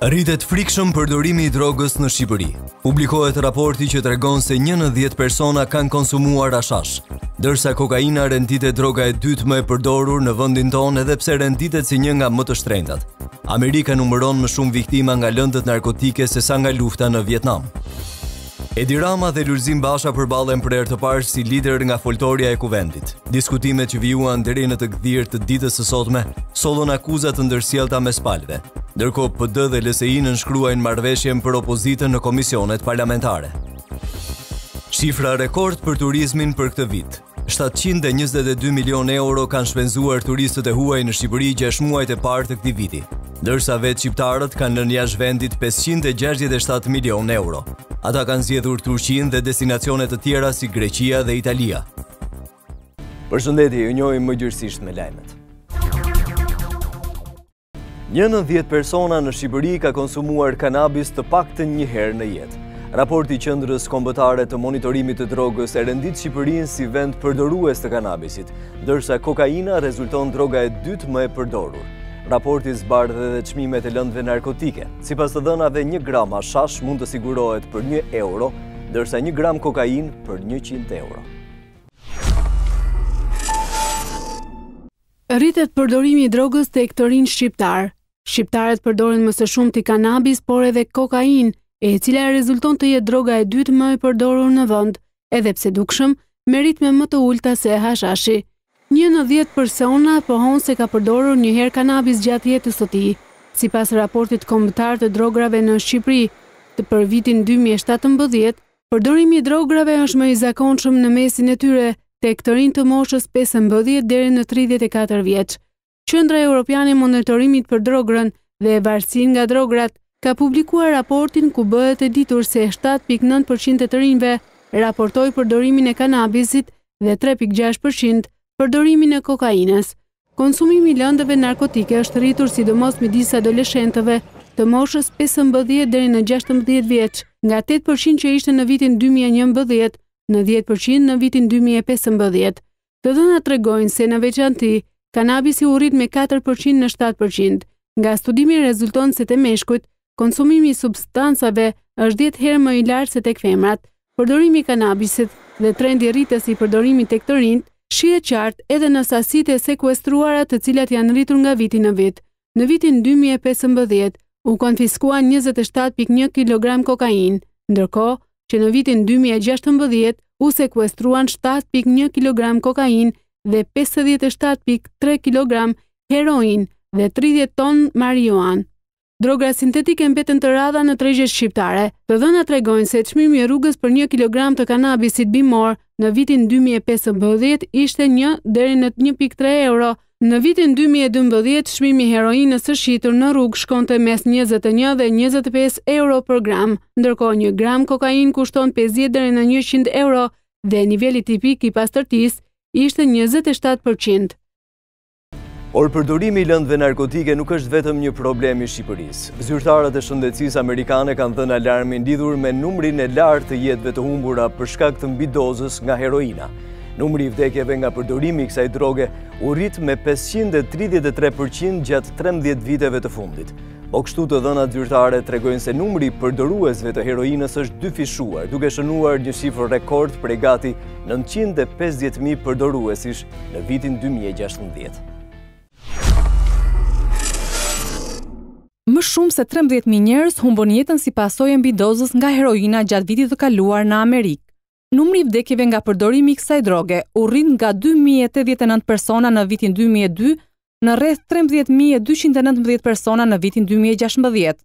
Rritet frikshëm përdorimi i drogës në Shqipëri. Publikohet raporti që tregon se 1 në 10 persona kanë konsumuar hashash, ndërsa kokaina renditet droga e dytë më e përdorur në vendin tonë edhe pse renditet si një nga më të shtrenjtat. Amerika numëron më shumë viktima nga lëndët narkotike se sa nga lufta në Vietnam. Edi Rama dhe Lulzim Basha përballen për herë të parë si lider nga foltorja e kuvendit. Diskutimet që vijuan deri në të gdhirë të ditës së sotme sollën akuza të ndërsjellta mes palëve. Ndërkohë PD dhe LSI nënshkruajnë marrëveshjen për opozitën në komisionet parlamentare. Shifra rekord për turizmin për këtë vit. 722 milion euro kanë shpenzuar turistët e huaj në Shqipëri 6 muajt e parë të këtij viti, ndërsa vetë shqiptarët kanë lënë jashtë vendit 567 milion euro. Ata kanë zgjedhur Turqinë dhe destinacione të tjera si Greqia dhe Italia. Përshëndetje, ju njohim më gjërësisht me lajmet. 1 në 10 persona në Shqipëri ka konsumuar kanabis të paktën një herë në jetë. Raporti Qendrës Kombëtare të Monitorimit të Drogës e rendit Shqipërinë si vend përdorues të kanabisit, ndërsa kokaina rezulton droga e dytë më e përdorur. Raporti zbardh edhe çmimet e lëndëve narkotike. Sipas të dhënave, 1 gram hashash mund të sigurohet për 1 euro, ndërsa 1 gram kokainë për 100 euro. Rritet përdorimi i drogës tek të rinj shqiptar. Shqiptarët përdorin më së shumti kanabis, por edhe kokainë, e cila rezulton të jetë droga e dytë më e përdorur në vend, edhe pse dukshëm me ritme më të ulta se hashashi. 1 në 10 persona pohon se ka përdorur një herë kanabis gjatë jetës së tij. Sipas raportit kombëtar të drograve në Shqipëri, për vitin 2017, përdorimi i drograve është më i zakonshëm në mesin e tyre, tek të rinj të moshës 15 deri në 34 vjeç. Qendra Europiane e Monitorimit për Drogrën dhe Varësinë nga drograt ka publikuar raportin ku bëhet e ditur se 7.9% e të rinjve raportoi përdorimin e kanabisit dhe 3.6% përdorimin e kokainës. Konsumimi i lëndëve narkotike është rritur sidomos midis adoleshentëve të moshës 15 deri në 16 vjeç, nga 8% që ishte në vitin 2011 në 10% në vitin 2015. Të dhënat tregojnë se në veçanti kanabisi u rrit me 4% në 7%. Nga studimi rezulton se te meshkujt, konsumimi i substancave është 10 herë më i lartë se tek femrat. Përdorimi i kanabisit dhe trendi rritës i përdorimit tek të rinjt shihet qartë edhe në sasitë e sekuestruara të cilat janë rritur nga viti në vit. Në vitin 2015 u konfiskuan 27.1 kg kokainë, ndërkohë që në vitin 2016 u sekuestruan 7.1 kg kokainë dhe 57.3 kg heroin dhe 30 ton marijuan. Droga sintetike mbeten të rralla në tregjet shqiptare. Të dhënat tregojnë se çmimi i rrugës për 1 kg të kanabisit bimor në vitin 2015 ishte 1 deri në 1.3 euro. Në vitin 2012 çmimi i heroinës së shitur në rrugë shkonte mes 21 dhe 25 euro për gram, ndërkohë 1 gram kokainë kushton 50 deri në 100 euro dhe niveli tipik i pastërtisë ishte 27%. Por përdorimi i lëndëve narkotike nuk është vetëm një problem i Shqipërisë. Zyrtarët e shëndetësisë amerikane kanë dhënë alarmin lidhur me numrin e lartë të jetëve të humbura për shkak të mbidozës nga heroina. Numri i vdekjeve nga përdorimi i kësaj droge u rrit me 533% gjatë 13 viteve të fundit. Po kështu të dhënat zyrtare tregojnë se numri i përdoruesve të heroinës është dyfishuar, duke shënuar një shifër rekord prej gati 950.000 përdoruesish në vitin 2016. Më shumë se 13.000 njerëz humbën jetën si pasojë e mbidozës nga heroina gjatë vitit të kaluar në Amerikë. Numri i vdekjeve nga përdorimi i kësaj droge u rrit nga 2089 persona në vitin 2002 në rreth 13.219 persona në vitin 2016,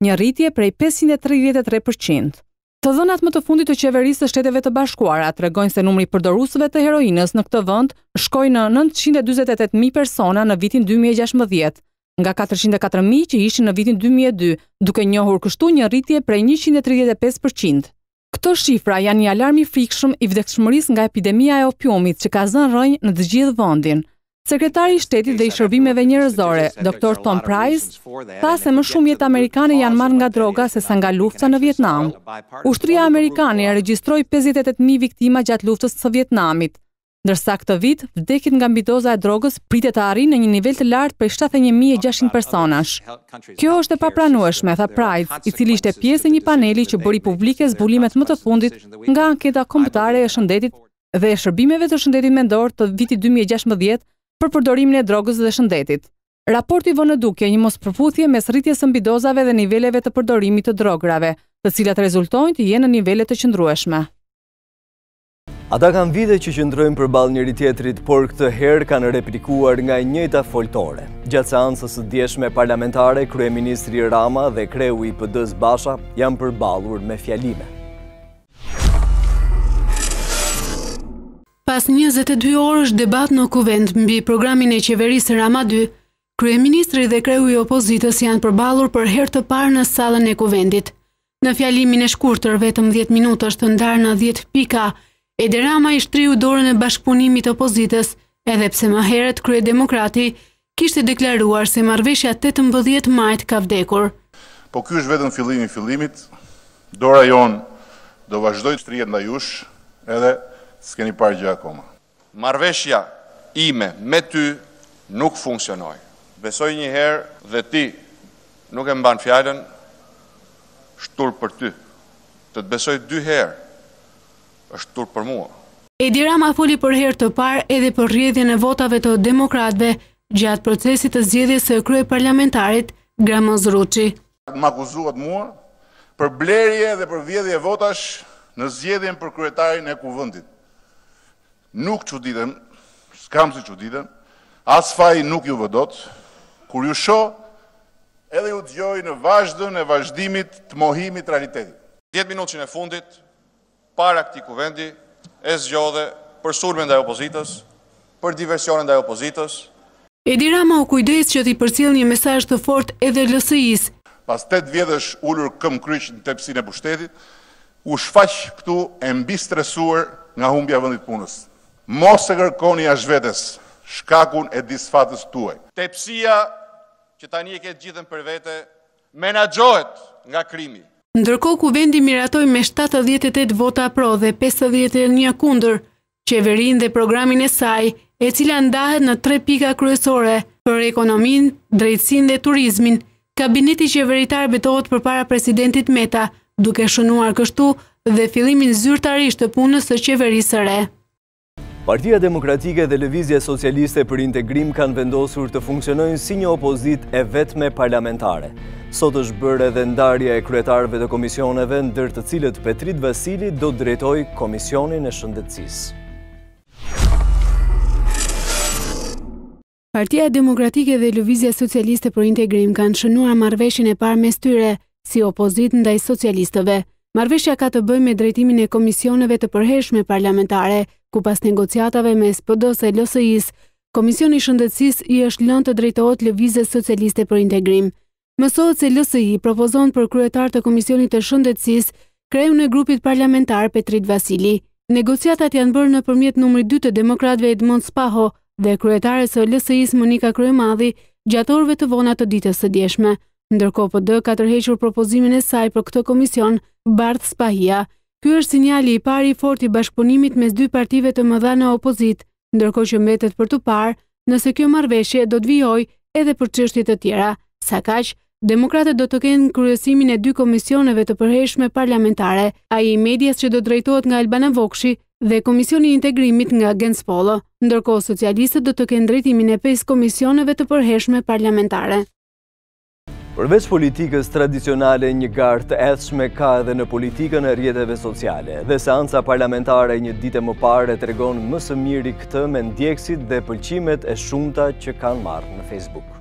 një rritje prej 533%. Të dhënat më të fundit të qeverisë së Shteteve të Bashkuara tregojnë se numri i përdoruesve të heroinës në këtë vend shkoi në 948.000 persona në vitin 2016, nga 404.000 që ishin në vitin 2002, duke njohur kështu një rritje prej 135%. Këto shifra janë një alarm i frikshëm i vdekshmërisë nga epidemia e opiumit që ka zënë rënjë në të gjithë vendin. Sekretari i Shtetit dhe i Shërbimeve Njerëzore, Dr. Tom Price, tha se më shumë jetë amerikane janë marrë nga droga se sa nga lufta në Vietnam. Ushtria amerikane regjistroi 58.000 viktima gjatë luftës së Vietnamit. Ndërsa këtë vit, vdekjet nga mbidoza e drogës pritet të arrijë në një nivel të lartë prej 71.600 personash. Kjo është e papranueshme, tha Price, i cili ishte pjesë e një paneli që bëri publike zbulimet më të fundit nga anketa kombëtare e shëndetit dhe e shërbimeve të shëndetit mendor të vitit 2016 për përdorimin e drogës dhe shëndetit. Raporti vë në dukje një mospërputhje mes rritjes së mbidozave dhe niveleve të përdorimit të drograve, të cilat rezultojnë të jenë në nivele të qëndrueshme. Ata kanë vite që qëndrojnë përballë njëri tjetrit, por këtë herë kanë replikuar nga e njëjta foltore. Gjatë seancës së dieshme parlamentare, kryeministri Rama dhe kreu i PD-s Basha janë përballur me fjalime. Pas 22 orësh debat në kuvend mbi programin e qeverisë Rama 2, kryeministri dhe kreu i opozitës janë përballur për herë të parë në sallën e kuvendit. Në fjalimin e shkurtër vetëm 10 minutash të ndarë në 10 pika, Edi Rama i shtriu dorën e bashkëpunimit opozitës, edhe pse më herët kryedemokrati kishte deklaruar se marrëveshja 18 majt ka vdekur. Po ky është vetëm fillimi i fillimit. Dora jon do vazhdoj të shtrihet ndaj jush, edhe s'keni parë gjë akoma. Marrëveshja ime me ty nuk funksionoi. Besoj një herë dhe ti nuk e mban fjalën, shtur për ty. Të të besoj 2 herë, është tur për mua. Edi Rama foli për herë të parë edhe për rrjedhjen e votave të demokratëve gjatë procesit të zgjedhjes së kryeparlamentarit Gramoz Ruçi. Më akuzuat mua për blerje dhe për vjedhje votash në zgjedhjen për kryetarin e kuvendit. Nuk çuditem, s'kam si çuditem, as faj nuk ju vë dot, kur ju shoh edhe ju dëgjoj në vazhdën e vazhdimit të mohimit realitetit. 10 minutën e fundit para këtij kuvendi e zgjodhe për sulmen ndaj opozitës, për diversionin ndaj opozitës. Edi Rama u kujdes që t'i përcjell një mesazh të fortë edhe LSI-s. Pas 8 vjetësh ulur këm kryq në tepsinë e pushtetit, u shfaq këtu e mbi stresuar nga humbja e vendit punës. Mos e kërkoni as vetes shkakun e disfatës tuaj. Tepsia që tani e ke gjithën për vete menaxhohet nga krimi. Ndërkohë kuvendi miratoi me 78 vota pro dhe 51 kundër qeverinë dhe programin e saj, e cila ndahet në 3 pika kryesore për ekonominë, drejtësinë dhe turizmin. Kabineti qeveritar betohet përpara presidentit Meta, duke shënuar kështu dhe fillimin zyrtarisht të punës së qeverisë së re. Partia Demokratike dhe Lëvizja Socialiste për Integrim kanë vendosur të funksionojnë si një opozitë e vetme parlamentare. Sot është bërë edhe ndarja e kryetarëve të komisioneve, ndër të cilët Petrit Vasili do drejtoj Komisionin e Shëndetësisë. Partia Demokratike dhe Lëvizja Socialiste për Integrim kanë shënuar marrëveshjen e parë mes tyre si opozitë ndaj socialistëve. Marrëveshja ka të bëjë me drejtimin e komisioneve të përhershme parlamentare, ku pas negociatave mes PD-s e LSI-s, Komisioni i Shëndetësisë i është lënë të drejtohet Lëvizjes Socialiste për Integrim. Mësohet se LSI propozon për kryetar të Komisionit të Shëndetësisë kreun e grupit parlamentar Petrit Vasili. Negociatat janë bërë nëpërmjet numrit 2 të demokratëve Edmond Spaho dhe kryetares së LSI-s Monika Kryemadhi gjatë orëve të vona të ditës së djeshme. Ndërkohë PD ka tërhequr propozimin e saj për këtë komision Bardh Spahia. Ky është sinjali i parë i fortë i bashkëpunimit mes 2 partive të mëdha në opozitë, ndërkohë që mbetet për të parë nëse kjo marrëveshje do të vijojë edhe për çështje të tjera. Sa kaq, demokratët do të kenë kryesimin e 2 komisioneve të përhershme parlamentare, ai i medias që do drejtohet nga Albana Vokshi dhe Komisioni i Integrimit nga Gens Pollo, ndërkohë socialistët do të kenë drejtimin e 5 komisioneve të përhershme parlamentare. Përveç politikës tradicionale, një garë të edhshme ka edhe në politikën e rrjeteve sociale, dhe seanca parlamentare një ditë më parë tregon më së miri këtë me ndjekësit dhe pëlqimet e shumta që kanë marrë në Facebook.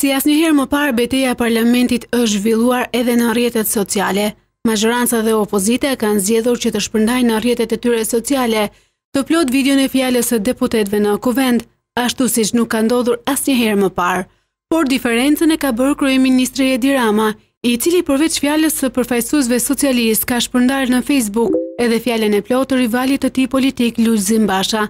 Si asnjëherë më parë, betejë e parlamentit është zhvilluar edhe në rrjetet sociale. Mazhoranca dhe opozita kanë zgjedhur që të shpërndajnë në rrjetet e tyre sociale të plot videon e fjalës së deputetëve në kuvend, ashtu siç nuk ka ndodhur asnjëherë më parë. Por diferencën e ka bërë kryeministri Edi Rama, i cili përveç fjalës së përfaqësuesve socialistë ka shpërndarë në Facebook edhe fjalën e plotë të rivalit të tij politik Lulzim Basha.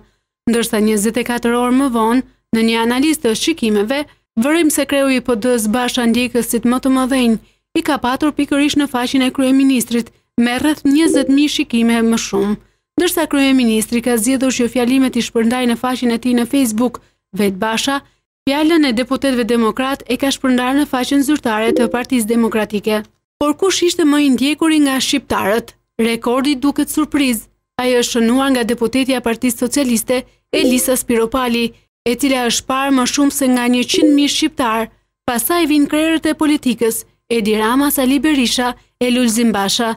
Ndërsa 24 orë më vonë, në një analizë të shikimeve, vërim se kreu i PD-s Basha ndjekësit më të mëdhenj i ka patur pikërisht në faqen e kryeministrit me rreth 20.000 shikime më shumë, ndërsa kryeministri ka zgjedhur që fjalimet i shpërndajë në faqen e tij në Facebook. Vet Basha, fjalën e deputetëve demokrat e ka shpërndarë në faqen zyrtare të Partisë Demokratike. Por kush ishte më i ndjekur nga shqiptarët? Rekordi duket surprizë. Ai është shënuar nga deputetja e Partisë Socialiste, Elisa Spiropali, e cila është parë më shumë se nga 100.000 shqiptar. Pastaj vijnë krerët e politikës, Edi Rama, Sali Berisha e Lulzim Basha.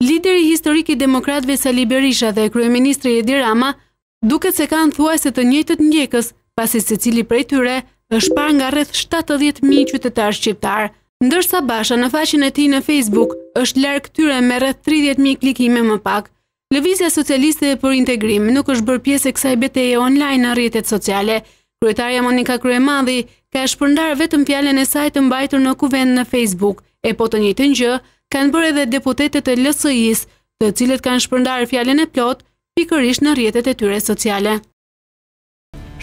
Lideri historik i demokratëve Sali Berisha dhe kryeministri Edi Rama duket se kanë thuajse të njëjtët ndjekës, pasi secili prej tyre është parë nga rreth 70.000 qytetarë shqiptar, ndërsa Basha në faqen e tij në Facebook është larg këtyre me rreth 30.000 klikime më pak. Lëvizja Socialiste për Integrim nuk është bërë pjesë e kësaj betejë online në rrjetet sociale. Kryetarja Monika Kryemadhi ka shpërndarë vetëm fjalën e saj të mbajtur në kuvent në Facebook, e po të njëjtën gjë kanë bërë edhe deputetët e LSI-s, të cilët kanë shpërndarë fjalën e plot pikërisht në rrjetet e tyre sociale.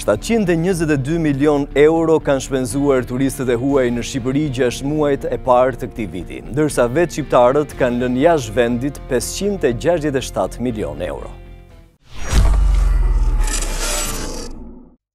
722 milion euro kanë shpenzuar turistët e huaj në Shqipëri 6 muajt e parë të këtij viti, ndërsa vetë shqiptarët kanë lënë jashtë vendit 567 milion euro.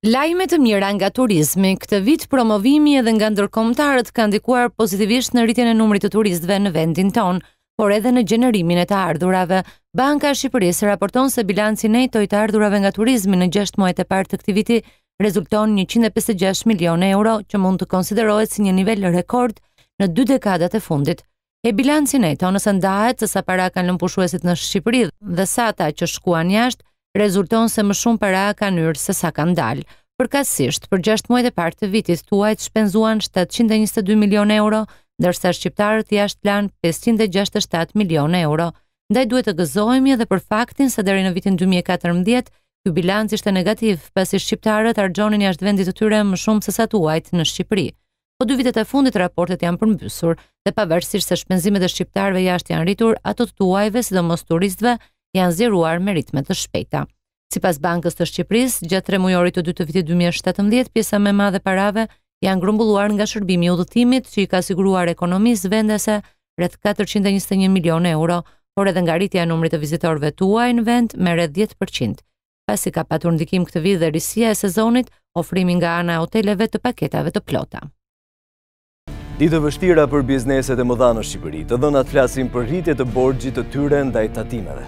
Lajme të mira nga turizmi. Këtë vit promovimi edhe nga ndërkombëtarët ka ndikuar pozitivisht në rritjen e numrit të turistëve në vendin tonë, por edhe në gjenerimin e të ardhurave. Banka e Shqipërisë raporton se bilanci neto i të ardhurave nga turizmi në 6 muajt e parë të këtij viti rezulton 156 milionë euro, që mund të konsiderohet si një nivel rekord në 2 dekadat e fundit. E bilanci neto, nëse ndahet se sa para kanë lënë pushuesit në Shqipëri dhe sa ata që shkuan jashtë, rezulton se më shumë para kanë hyrë se sa kanë dalë. Përkatësisht, për 6 muajt e parë të vitit, tuajt shpenzuan 722 milionë euro, ndërsa shqiptarët jashtë lanë 567 milionë euro. Ndaj duhet të gëzohemi edhe për faktin se deri në vitin 2014, ky bilanc ishte negativ, pasi shqiptarët harxhonin jashtë vendit të tyre më shumë se sa tuajt në Shqipëri. Po 2 vitet e fundit raportet janë përmbysur dhe pavarësisht se shpenzimet e shqiptarëve jashtë janë rritur, ato të tuajve, sidomos turistëve, janë zgjeruar me ritme të shpejta. Sipas Bankës të Shqipërisë, gjatë 3 mujorit të dytë të vitit 2017, pjesa më e madhe parave janë grumbulluar nga shërbimi i udhëtimit, që i ka siguruar ekonomisë vendese rreth 421 milionë euro, por edhe nga rritja e numrit të vizitorëve tuaj në vend me rreth 10%. Pasi ka patur ndikim këtë vit dhe risia e sezonit, ofrimi nga ana e hoteleve të paketave të plota. Ditë vështira për bizneset e mëdha në Shqipëri. Të dhënat flasin për rritje të borxhit të tyre ndaj tatimeve.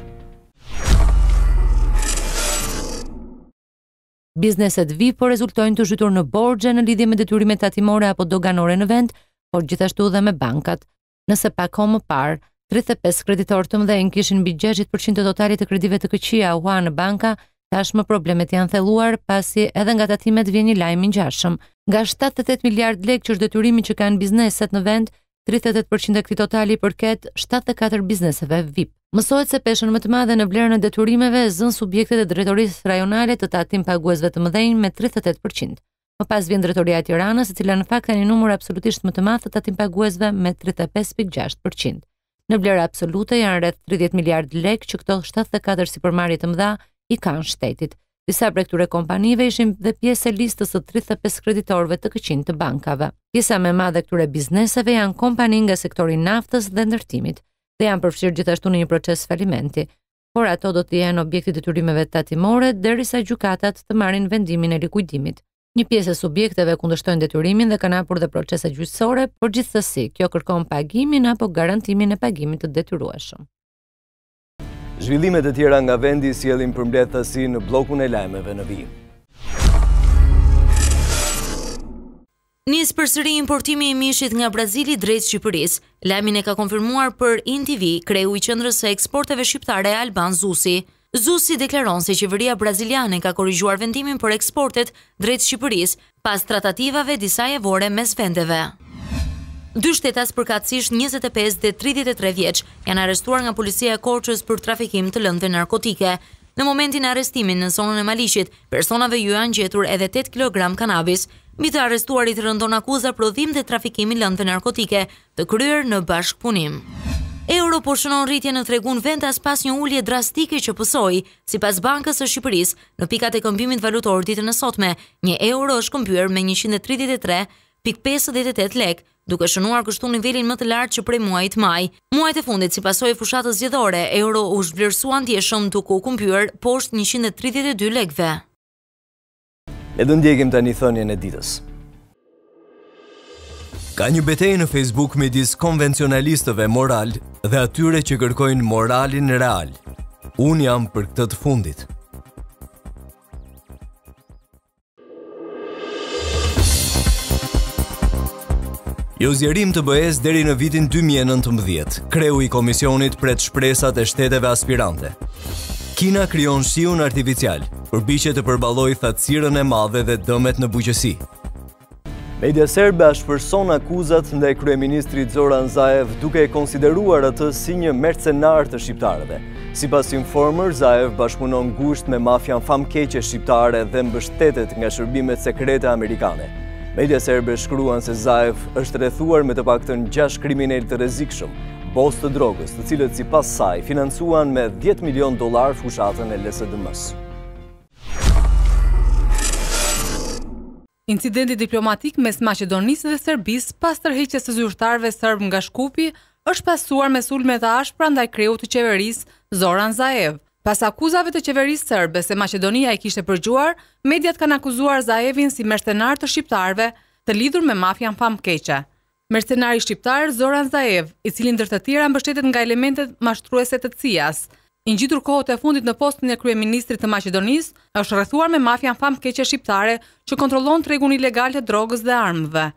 Bizneset VIP po rezultojnë të zhytur në borxhe në lidhje me detyrimet tatimore apo doganore në vend, por gjithashtu dhe me bankat. Nëse pak kohë më parë, 35 kreditorë të mëdhenj kishin mbi 60% të totalit të kredive të këqija u ha në banka, tashmë problemet janë thelluar, pasi edhe nga tatimet vjen një lajm i ngjashëm. Nga 78 miliard lekë që është detyrimi që kanë bizneset në vend, 38% e këtij totali përket 74 bizneseve VIP. Mësohet se peshën më të madhe në vlerën e detyrimeve zën subjektet e drejtorisë rajonale të tatim paguesve të mëdhenj me 38%. Më pas vjen drejtoria e Tiranës, e cila në fakt ka një numër absolutisht më të madh të tatim paguesve me 35.6%. Në vlerë absolute janë rreth 30 miliard lekë që këto 74 sipërmarrje të mëdha i kanë shtetit. Disa prej këtyre kompanive ishin dhe pjesë e listës së 35 kreditorëve të këqij të bankave. Pjesa më e madhe këtyre bizneseve janë kompani nga sektori i naftës dhe ndërtimit, dhe janë përfshirë gjithashtu në një proces falimenti, por ato do të jenë objekti detyrimeve tatimore derisa gjykatat të marrin vendimin e rikujdimit. Një pjesë e subjekteve kundërshtojnë detyrimin dhe kanë hapur dhe procese gjyqësore, por gjithsesi kjo kërkon pagimin apo garantimin e pagimit të detyrueshëm. Zhvillimet e tjera nga vendi sjellin përmbledhësi në bllokun e lajmeve në vijim. Nis përsëri importimi i mishit nga Brazili drejt Shqipërisë. Lajmin e ka konfirmuar për Tv kreu i qendrës së eksporteve shqiptare Alban Zusi. Zusi deklaron se qeveria braziliane ka korrigjuar vendimin për eksportet drejt Shqipërisë pas tratativave disa javore mes vendeve. 2 shtetas përkatësisht 25 dhe 33 vjeç janë arrestuar nga policia e Korçës për trafikim të lëndëve narkotike. Në momentin e arrestimin në zonën e Maliqit, personave ju janë gjetur edhe 8 kg kanabis. Mbi të arrestuarit rëndon akuza prodhim dhe trafikimi lëndëve narkotike të kryer në bashkëpunim. Euro po shënon rritje në tregun vendas pas një ulje drastike që pësoi. Sipas Bankës së Shqipërisë, në pikat e këmbimit valutor ditën e sotme, 1 euro është këmbyer me 133 $1.58 lekë, duke shënuar kështu nivelin më të lartë që prej muajit maj. Muajt e fundit, si pasojë e fushatës zgjedhore, euro u zhvlerësua ndjeshëm duke u kumpyer poshtë 132 lekëve. Le të ndjekim tani thënien e ditës. Ka një betejë në Facebook midis konvencionalistëve moral dhe atyre që kërkojnë moralin real. Unë jam për këtë të fundit. Jo zgjerim të BE-s deri në vitin 2019, kreu i komisionit pret shpresat e shteteve aspirante. Kina krijon shiun artificial, përpiqet të përballojë thatësirën e madhe dhe dëmet në bujqësi. Media serbe shpërson akuzat ndaj kryeministrit Zoran Zaev duke e konsideruar atë si një mercenar të shqiptarëve. Sipas Informer, Zaev bashkëpunon ngushtë me mafian famkeqe shqiptare dhe mbështetet nga shërbimet sekrete amerikane. Media serbe shkruan se Zaev është rrethuar me të paktën 6 kriminal të rrezikshëm, bos të drogës, të cilët sipas saj financuan me $10 milion fushatën e LSDM-s. Incidenti diplomatik mes Maqedonisë dhe Serbisë pas tërheqjes së zyrtarëve serb nga Shkupi është pasuar me sulme të ashpra ndaj kreut të qeverisë Zoran Zaev. Pas akuzave të qeverisë serbe se Maqedonia i kishte përgjuar, mediat kanë akuzuar Zaevin si mercenar të shqiptarëve të lidhur me mafian famkeqe. Mercenari shqiptar Zoran Zaev, i cili ndër të tjera mbështetet nga elementet mashtruese të CIA-s, i ngjitur kohët e fundit në postin e kryeministrit të Maqedonisë, është rrethuar me mafian famkeqe shqiptare që kontrollon tregun ilegal të drogës dhe armëve.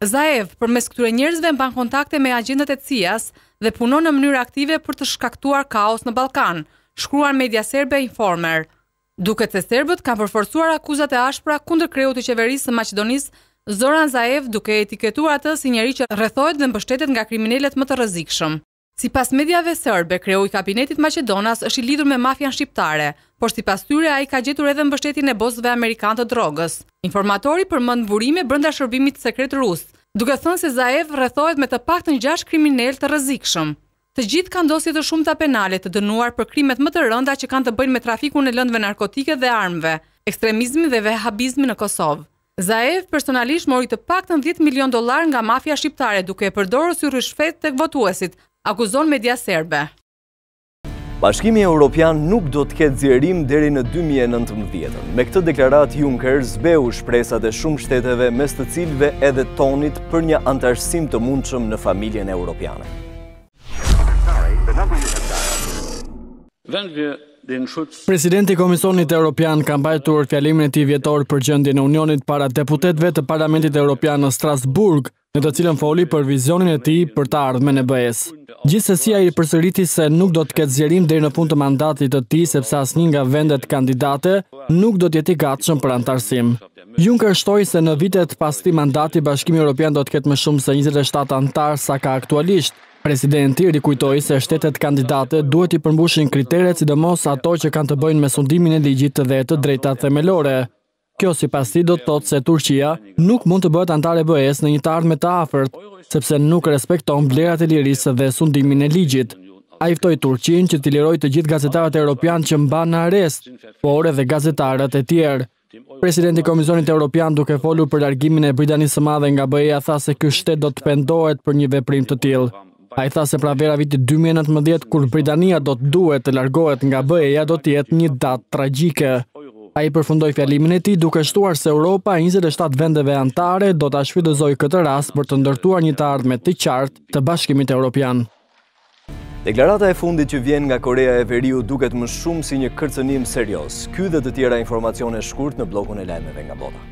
Zaev, përmes këtyre njerëzve mban kontakte me agjendat e CIA-s dhe punon në mënyrë aktive për të shkaktuar kaos në Ballkan, shkruan media serbe Informer. Duket se serbët kanë përforcuar akuzat e ashpra kundër kreut të qeverisë së Maqedonisë, Zoran Zaev, duke etiketuar atë si njeri që rrethohet dhe mbështetet nga kriminalet më të rrezikshëm. Sipas mediave serbe, kreu i kabinetit Maqedonas është i lidhur me mafian shqiptare, por sipas tyre ai ka gjetur edhe mbështetjen e bosëve amerikan të drogës. Informatori përmend burime brenda shërbimit sekret rus, duke thënë se Zaev rrethohet me të paktën 6 kriminal të rrezikshëm. Të gjithë kanë dosje të shumta penale të dënuar për krimet më të rënda që kanë të bëjnë me trafikun e lëndëve narkotike dhe armëve, ekstremizmin dhe vehabizmin në Kosovë. Zaev personalisht mori të paktën $10 milion nga mafia shqiptare duke e përdorur si rishfet tek votuesit, akuzon media serbe. Bashkimi Evropian nuk do të ketë zgjerim deri në 2019. Me këtë deklarat Juncker zbeu shpresat e shumë shteteve mes të cilëve edhe tonit për një antarësim të mundshëm në familjen evropiane. Presidenti i Komisionit Evropian ka mbajtur fjalimin e tij vjetor për gjendjen e Unionit para deputetëve të Parlamentit Evropian në Strasburg, në të cilën foli për vizionin e tij për të ardhmen e BE-s. Gjithsesi ai përsëriti se nuk do të ketë zgjerim deri në fund të mandatit të tij sepse asnjë nga vendet kandidate nuk do të jetë i gatshëm për antarësim. Juncker shtoi se në vitet pas këtij mandati Bashkimi Evropian do të ketë më shumë se 27 antar sa ka aktualisht. Presidenti rikujtoi se shtetet kandidate duhet i përmbushin kriteret, sidomos ato që kanë të bëjnë me sundimin e ligjit dhe të drejtat themelore. Kjo sipas tij do të thotë se Turqia nuk mund të bëhet antar e BE-s në një të ardhme të afërt, sepse nuk respekton vlerat e lirisë dhe sundimin e ligjit. Ai ftoi Turqinë që t'i lirojë të gjithë gazetarët evropian që mban në arrest, por edhe gazetarët e tjerë. Presidenti i Komisionit Evropian, duke folur për largimin e Britanisë së Madhe nga BE-ja, tha se ky shtet do të pendohet për një veprim të tillë. Ai tha se pranvera vitit 2019, kur Britania do të duhet të largohet nga BE-ja, do të jetë një datë tragjike. Ai përfundoi fjalimin e tij duke shtuar se Europa, 27 vendeve anëtare, do ta shfrytëzojë këtë rast për të ndërtuar një të ardhme të qartë të Bashkimit Evropian. Deklarata e fundit që vjen nga Korea e Veriut duket më shumë si një kërcënim serioz. Ky dhe të tjera informacione shkurt në bllokun e lajmeve nga bota.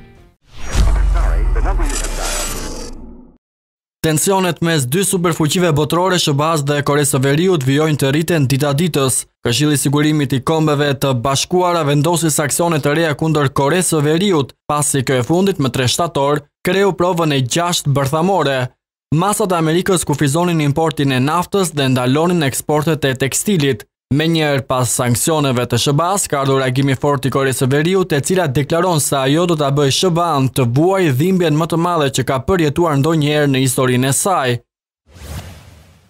Tensionet mes dy superfuqive botërore, SBA-s dhe Koresë së Veriut, vijojnë të rriten dita ditës. Këshilli i Sigurimit i Kombeve të Bashkuara vendosi sanksione të reja kundër Koresë së Veriut, pasi kjo e fundit më 3 shtator kreu provën e 6 bërthamore. Masat e Amerikës kufizonin importin e naftës dhe ndalonin eksportet e tekstilit. Menjëherë pas sanksioneve të SBA-s, ka ardhur reagimi fort i Koresë së Veriut, e cila deklaron se ajo do ta bëjë SBA-n të vuajë dhimbjen më të madhe që ka përjetuar ndonjëherë në historinë e saj.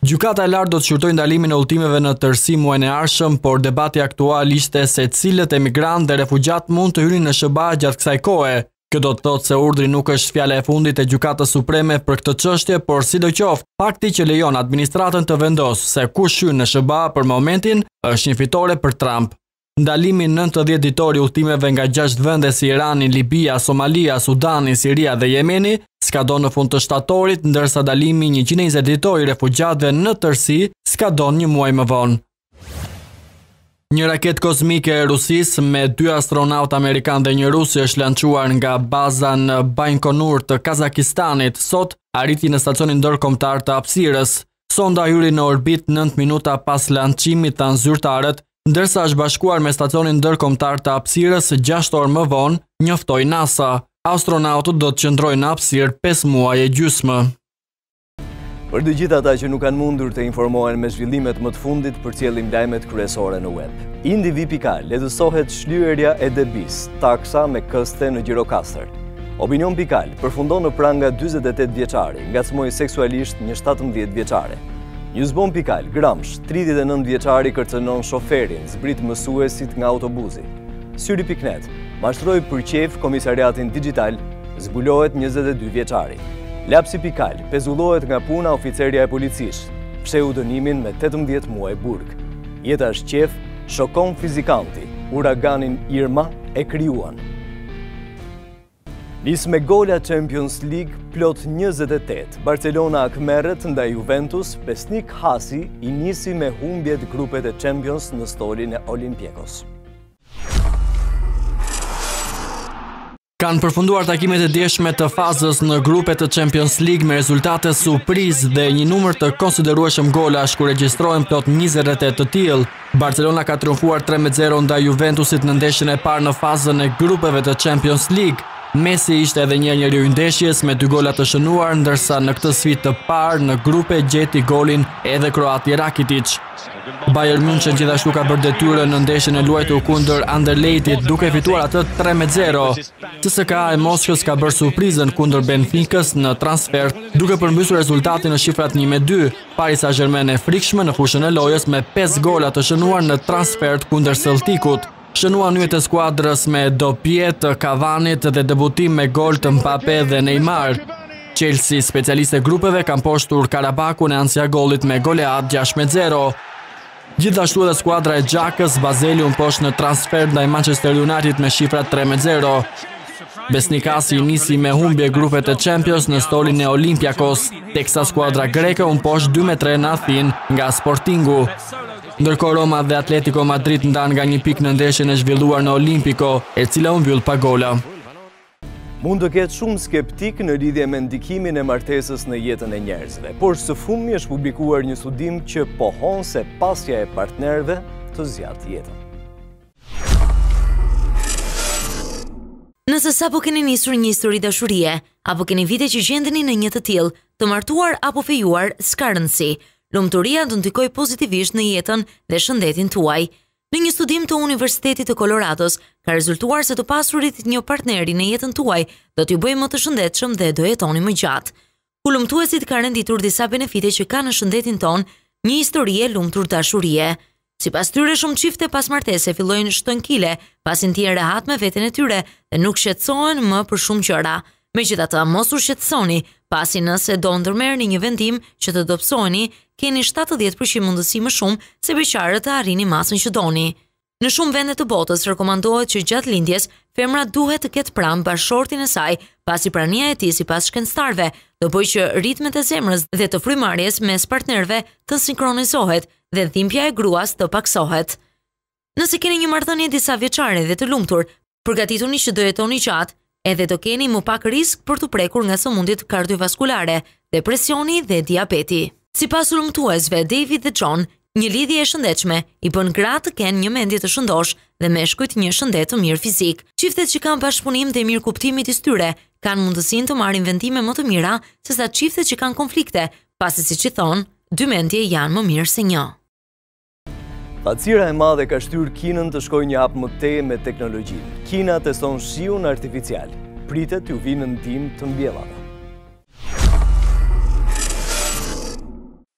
Gjykata e lartë do të shurtojë ndalimin e udhëtimeve në tërësi muajin e ardhshëm, por debati aktual ishte se cilët emigrantë dhe refugjat mund të hyrin në SBA gjatë kësaj kohe. Kjo do të thotë se urdhri nuk është fjala e fundit e Gjykatës Supreme për këtë çështje, por sidoqoftë, fakti që lejon administratën të vendosë se kush hyn në SBA për momentin është një fitore për Trump. Ndalimi 90 ditori udhëtimeve nga 6 vende si Irani, Libia, Somalia, Sudani, Siria dhe Jemeni skadon në fund të shtatorit, ndërsa dalimi 120 ditori refugjatëve në tërësi skadon një muaj më vonë. Një raket kozmike e Rusisë me 2 astronautë amerikanë dhe një rus është lançuar nga baza në Bajkonur të Kazakistanit, sot arriti në stacionin ndërkombëtar të hapësirës. Sonda hyri në orbit 9 minuta pas lançimit, thanë zyrtarët, ndërsa është bashkuar me stacionin ndërkombëtar të hapësirës 6 orë më vonë, njoftoi NASA. Astronautët do të qëndrojnë në hapësirë 5 muaj e gjysmë. Për të gjithë ata që nuk kanë mundur të informohen me zhvillimet më të fundit, përcjellim lajmet kryesore në web. Indivi.al lehtësohet shlyerja e debis, taksa me këste në Gjirokastër. Opinion.al përfundon në pranga 48 vjeçari, ngacmoi seksualisht një 17 vjeçare. Newsbomb.al Gramsh, 39 vjeçari kërcënon shoferin, zbrit mësuesit nga autobusi. Syri.net mashtroi për qef komisariatin digital, zbulohet 22 vjeçari. Lapsi.al pezullohet nga puna oficerja e policisë, fsheu dënimin me 18 muaj burg. Jeta është qef, shokon fizikanti, uraganin Irma e krijuan. Nis me gola Champions League plot 28, Barcelona akmerret ndaj Juventus, besnik Hasi i nisi me humbjet grupet e Champions në stolin e Olympiakos. Kanë përfunduar takimet e djeshme të fazës në grupet të Champions League me rezultate surprizë dhe një numër të konsiderueshëm golash ku regjistrohen plot 28 të tillë. Barcelona ka triumfuar 3-0 ndaj Juventusit në ndeshjen e parë në fazën e grupeve të Champions League. Messi ishte edhe një njeriu i ndeshjes me 2 gola të shënuar, ndërsa në këtë sfidë të parë në grupe gjeti golin edhe kroati Rakitic. Bayern München gjithashtu ka bërë detyrën në ndeshjen e luajtur kundër Anderlechtit duke fituar atë 3-0. CSKA e Moskës ka bërë surprizën kundër Benficës në transfer duke përmbysur rezultatin në shifrat 1-2. Paris Saint-Germain e frikshme në fushën e lojës me 5 gola të shënuar në transfer kundër Celticut. Shënuan nyjet e skuadrës me dopje të Cavanit dhe debutim me gol të Mbappé dhe Neymar. Chelsea, specialiste e grupeve, kanë poshtur Karabakun e ansja gollit me goleat 6-0. Gjithashtu edhe skuadra e Gjakës, Bazeli unë poshtë në transfer ndaj Manchester United me shifra 3-0. Besnikasi nisi me humbje grupet e Champions në stolin e Olympiakos, teksa skuadra greke unë poshtë 2-3 në Athin nga Sportingu. Ndërkohë Roma dhe Atletico Madrid ndan nga një pikë në ndeshjen e zhvilluar në Olimpico, e cila u mbyll pa gola. Mund të ketë shumë skeptik në lidhje me ndikimin e martesës në jetën e njerëzve, por së fundmi është publikuar një studim që pohon se pasja e partnerëve të zgjat jetën. Nëse sapo keni nisur një histori dashurie, apo keni vite që gjendeni në një të tillë, të martuar apo fejuar, s'ka rëndësi. Lumturia do ndikojë pozitivisht në jetën dhe shëndetin tuaj. Në një studim të Universitetit të Colorados, ka rezultuar se të pasurit një partneri në jetën tuaj do t'ju bëjë më të shëndetshëm dhe do jetoni më gjatë. Ku lumtuesit ka renditur disa benefite që ka në shëndetin ton, një histori e lumtur dashurie. Sipas tyre, shumë çifte pas martese fillojnë shtonkile, pasi ndjehen rehat me veten e tyre dhe nuk shqetësohen më për shumë gjëra. Megjithatë, mos u shqetësoni, pasi nëse do ndërmerrni një vendim që të dobësoheni, keni 70% mundësi më shumë se beqarët të arrini masën që doni. Në shumë vende të botës rekomandohet që gjatë lindjes femra duhet të ketë pranë bashortin e saj, pasi prania e tij sipas shkencëtarëve do bëjë që ritmet e zemrës dhe të frymarrjes mes partnerëve të sinkronizohet dhe dhimbja e gruas të paksohet. Nëse keni një marrëdhënie disa vjeçare dhe të lumtur, përgatituni që do jetoni gjatë, edhe do keni më pak risk për të prekur nga sëmundjet kardiovaskulare, depresioni dhe diabeti. Sipas lumtuesve David dhe John, një lidhje e shëndetshme i bën gratë të kenë një mendje të shëndosh dhe meshkujt një shëndet të mirë fizik. Çiftet që kanë bashkëpunim dhe mirëkuptim midis tyre kanë mundësinë të marrin vendime më të mira sesa çiftet që kanë konflikte, pasi siç i thon, dy mendje janë më mirë se një. Hapësira e madhe ka shtyrë Kinën të shkojë një hap më tej me teknologjinë. Kina teston shiun artificial. Pritet t'ju vinë në ndihmë të mbjellave.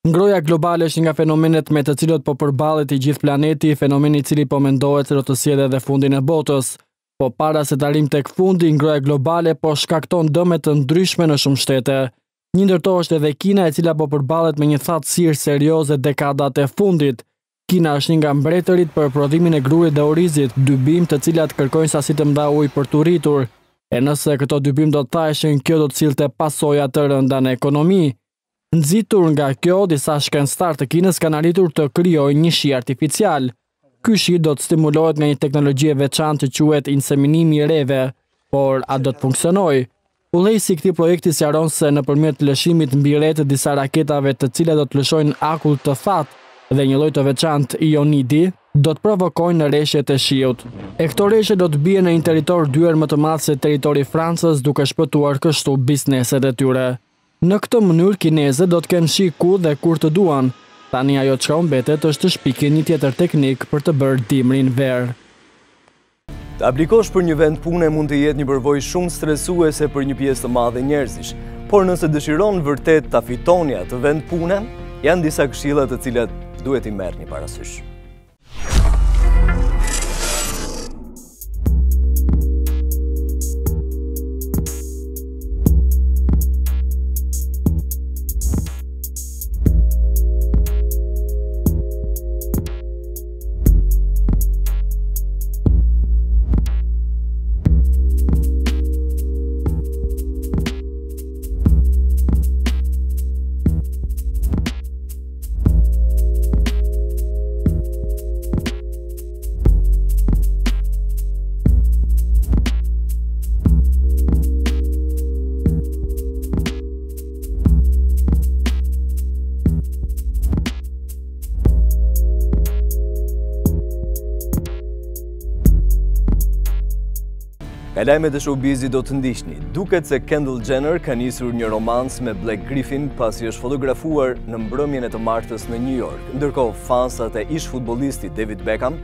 Ngroja globale është një nga fenomenet me të cilët po përballet i gjithë planeti, fenomeni i cili po mendohet se do të sjellë edhe fundin e botës. po para se të arrijmë tek fundi, ngroja globale po shkakton dëme të ndryshme në shumë shtete. Një ndër to është edhe Kina, e cila po përballet me një thatësirë serioze dekadat e fundit. Kina është një nga mbretërit për prodhimin e grurit dhe orizit, dy bimë të cilat kërkojnë sasi të mëdha ujë për të rritur. E nëse këto dy bimë do të thaheshin, kjo do të sillte pasoja të rënda në ekonomi. Nxitur nga kjo, disa shkencëtar të Kinës kanë arritur të krijojnë një shi artificial. Ky shi do të stimulohet nga një teknologji e veçantë që quhet inseminimi i reve, por a do të funksionojë? Udhëheqësi i këtij projekti sqaron se nëpërmjet lëshimit mbi re të disa raketave të cilat do të lëshojnë akull të thatë dhe një lloj të veçantë ionidi, do të provokojnë rreshjet e shiut. E këto rreshje do të bien në një territor dyer më të madh se territori i Francës, duke shpëtuar kështu bizneset e tyre. Në këtë mënyrë kinezët do të kenë shi ku dhe kur të duan. Tani ajo çka u mbetet është të shpikin një tjetër teknik për të bërë dimrin verë. Të aplikosh për një vend pune mund të jetë një përvojë shumë stresuese për një pjesë të madhe njerëzish, por nëse dëshiron vërtet ta fitoni atë vend pune, janë disa këshilla të cilat duhet i merrni parasysh. Nga lajmet e showbizit do të ndiqni, duket se Kendall Jenner ka nisur një romancë me Blake Griffin pasi është fotografuar në mbrëmjen e të martës në New York. Ndërkohë, fansat e ish futbollistit David Beckham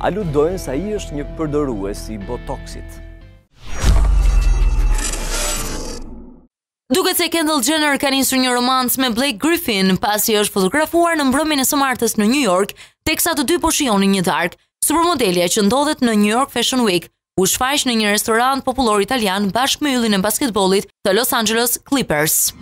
aludojnë se ai është një përdorues i botoxit. Duket se Kendall Jenner ka nisur një romancë me Blake Griffin pasi është fotografuar në mbrëmjen e së martës në New York, teksa të dy po shijonin një darkë. Supermodelja që ndodhet në New York Fashion Week u shfaq në një restorant popullor italian bashkë me yllin e basketbollit të Los Angeles Clippers.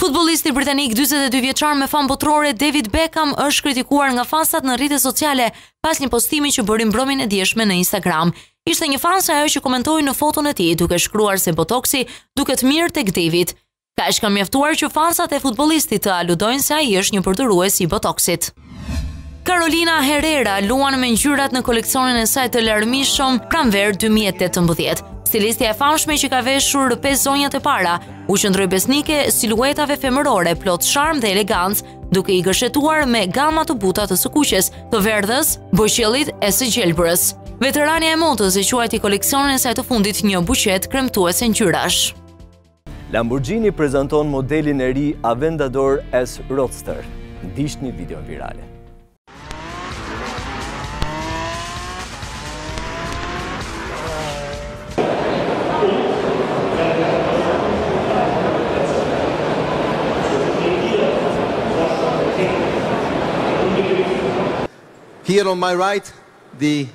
Futbollisti britanik 42 vjeçar me famë botërore David Beckham është kritikuar nga fansat në rrjetet sociale pas një postimi që bëri mbrëmjen e dieshme në Instagram. Ishte një fans ajo që komentoi në foton e tij duke shkruar se botoksi duket mirë tek David. Kaq ka mjaftuar që fansat e futbollistit të aludojnë se ai është një përdorues i botoksit. Carolina Herrera luan me ngjyrat në koleksionin e saj të larmishëm pranver 2018. Stilistja e famshme që ka veshur 5 zonjat e para, u qëndroi besnike siluetave femërore plot sharm dhe elegancë, duke i gërshetuar me gama të buta të së kuqes, të verdhës, bojqellit e së gjelbërës. Veterania e modës e quajti koleksionin e saj të fundit një buqet kremtuese ngjyrash. Lamborghini prezanton modelin e ri Aventador S Roadster. Ndiqni videon virale. Here on my right, the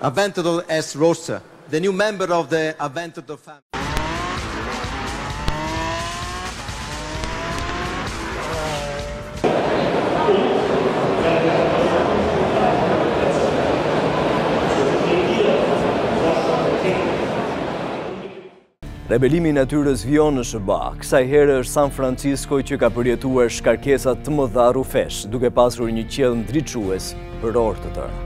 Aventador S Roadster, the new member of the Aventador family. Rebelimi i natyrës vjon në SBA. Kësaj here është San Francisco që ka përjetuar shkarkesa të mëdha rrufesh, duke pasur një qiell ndriçues për orë të tëra.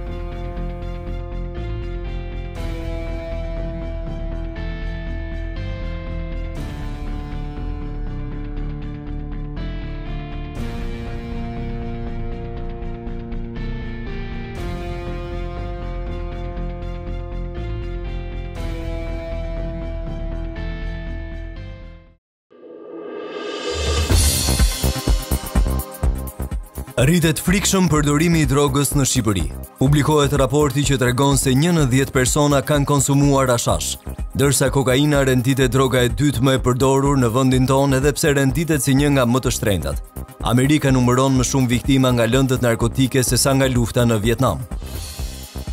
Rritet frikshëm përdorimi i drogës në Shqipëri. Publikohet raporti që tregon se 1 në 10 persona kanë konsumuar hashash, ndërsa kokaina renditet droga e dytë më e përdorur në vendin tonë edhe pse renditet si një nga më të shtrenjtat. Amerika numëron më shumë viktima nga lëndët narkotike sesa nga lufta në Vietnam.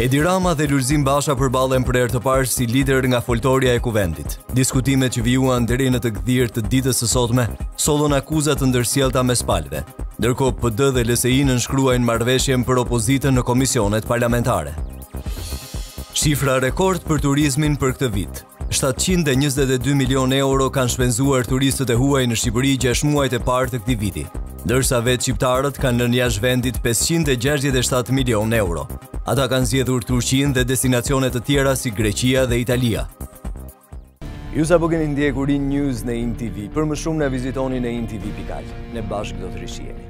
Edi Rama dhe Lulzim Basha përballen për herë të parë si lider nga foltoria e kuvendit. Diskutimet që vijuan deri në të gdhirë të ditës së sotme sollën akuzat të ndërsjellta mes palëve, ndërkohë PD dhe LSI nënshkruajnë marrëveshjen për opozitën në komisionet parlamentare. Shifra rekord për turizmin për këtë vit. 722 milion euro kanë shpenzuar turistët e huaj në Shqipëri 6 muajt e parë të këtij viti, ndërsa vetë shqiptarët kanë lënë jashtë vendit 567 milion euro. Ata kanë zgjedhur Turqinë dhe destinacione të tjera si Greqia dhe Italia. Ju sa po keni ndjekur News në INTV, për më shumë na vizitoni në intv.al. Ne bashkë do të rishihemi.